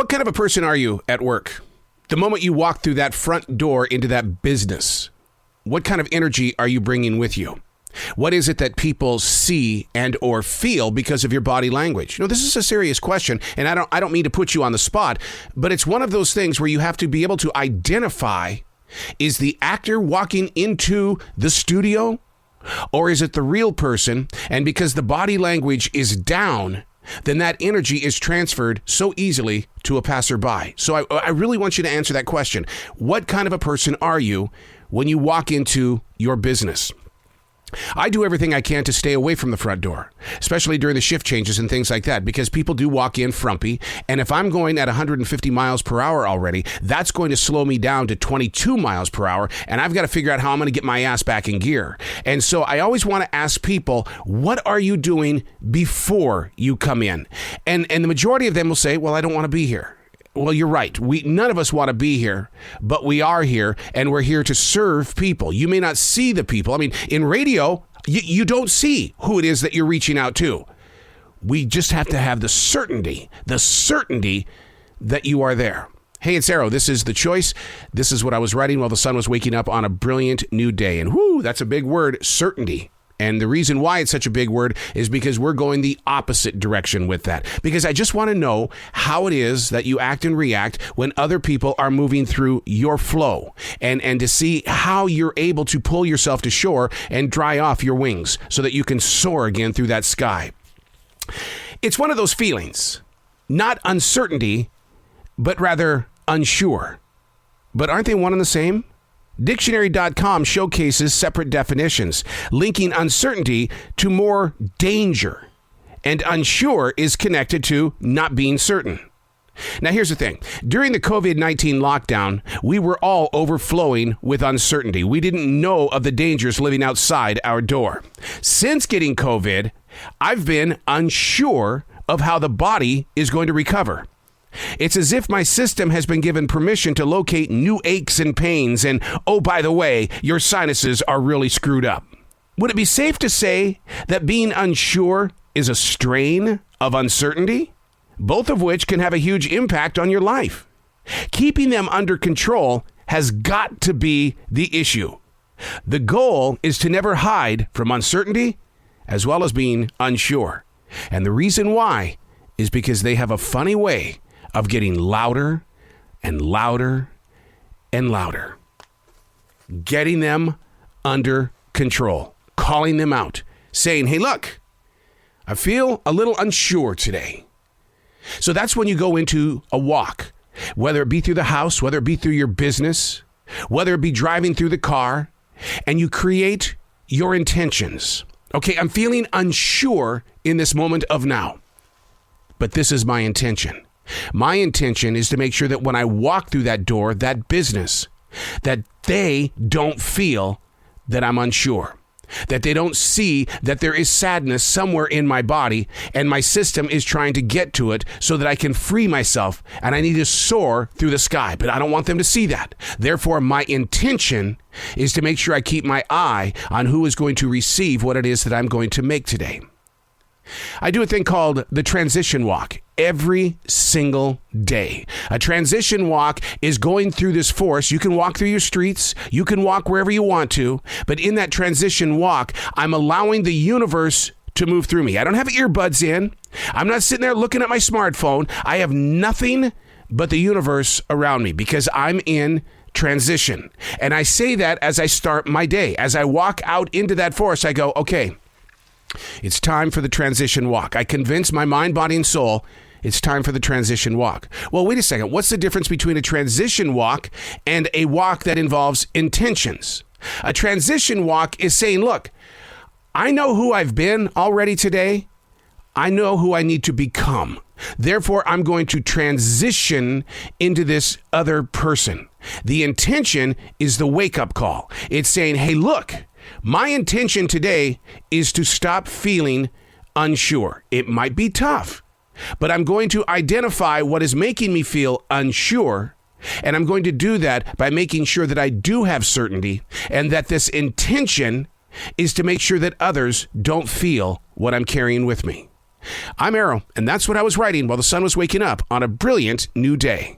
What kind of a person are you at work? The moment you walk through that front door into that business, what kind of energy are you bringing with you? What is it that people see and or feel because of your body language? This is a serious question, and I don't mean to put you on the spot, but it's one of those things where you have to be able to identify, is the actor walking into the studio, or is it the real person? And because the body language is down, then that energy is transferred so easily to a passerby. So I really want you to answer that question. What kind of a person are you when you walk into your business? I do everything I can to stay away from the front door, especially during the shift changes and things like that, because people do walk in frumpy. And if I'm going at 150 miles per hour already, that's going to slow me down to 22 miles per hour. And I've got to figure out how I'm going to get my ass back in gear. And so I always want to ask people, what are you doing before you come in? And the majority of them will say, well, I don't want to be here. Well, you're right. None of us want to be here, but we are here, and we're here to serve people. You may not see the people. I mean, in radio, you don't see who it is that you're reaching out to. We just have to have the certainty that you are there. Hey, it's Arrow. This is The Choice. This is what I was writing while the sun was waking up on a brilliant new day. And whoo, that's a big word, certainty. And the reason why it's such a big word is because we're going the opposite direction with that. Because I just want to know how it is that you act and react when other people are moving through your flow, and to see how you're able to pull yourself to shore and dry off your wings so that you can soar again through that sky. It's one of those feelings, not uncertainty, but rather unsure. But aren't they one and the same? Dictionary.com showcases separate definitions, linking uncertainty to more danger, and unsure is connected to not being certain. Now, here's the thing. During the COVID-19 lockdown, we were all overflowing with uncertainty. We didn't know of the dangers living outside our door. Since getting COVID, I've been unsure of how the body is going to recover. It's as if my system has been given permission to locate new aches and pains, and, oh, by the way, your sinuses are really screwed up. Would it be safe to say that being unsure is a strain of uncertainty, both of which can have a huge impact on your life? Keeping them under control has got to be the issue. The goal is to never hide from uncertainty as well as being unsure. And the reason why is because they have a funny way of getting louder and louder and louder. Getting them under control, calling them out, saying, hey, look, I feel a little unsure today. So that's when you go into a walk, whether it be through the house, whether it be through your business, whether it be driving through the car, and you create your intentions. Okay, I'm feeling unsure in this moment of now, but this is my intention. My intention is to make sure that when I walk through that door, that business, that they don't feel that I'm unsure, that they don't see that there is sadness somewhere in my body and my system is trying to get to it so that I can free myself and I need to soar through the sky. But I don't want them to see that. Therefore, my intention is to make sure I keep my eye on who is going to receive what it is that I'm going to make today. I do a thing called the transition walk every single day. A transition walk is going through this forest. You can walk through your streets. You can walk wherever you want to. But in that transition walk, I'm allowing the universe to move through me. I don't have earbuds in. I'm not sitting there looking at my smartphone. I have nothing but the universe around me because I'm in transition. And I say that as I start my day. As I walk out into that forest, I go, okay, it's time for the transition walk. I convince my mind, body, and soul it's time for the transition walk. Well, wait a second. What's the difference between a transition walk and a walk that involves intentions? A transition walk is saying, look, I know who I've been already today. I know who I need to become. Therefore, I'm going to transition into this other person. The intention is the wake-up call. It's saying, hey, look, my intention today is to stop feeling unsure. It might be tough, but I'm going to identify what is making me feel unsure, and I'm going to do that by making sure that I do have certainty and that this intention is to make sure that others don't feel what I'm carrying with me. I'm Arrow, and that's what I was writing while the sun was waking up on a brilliant new day.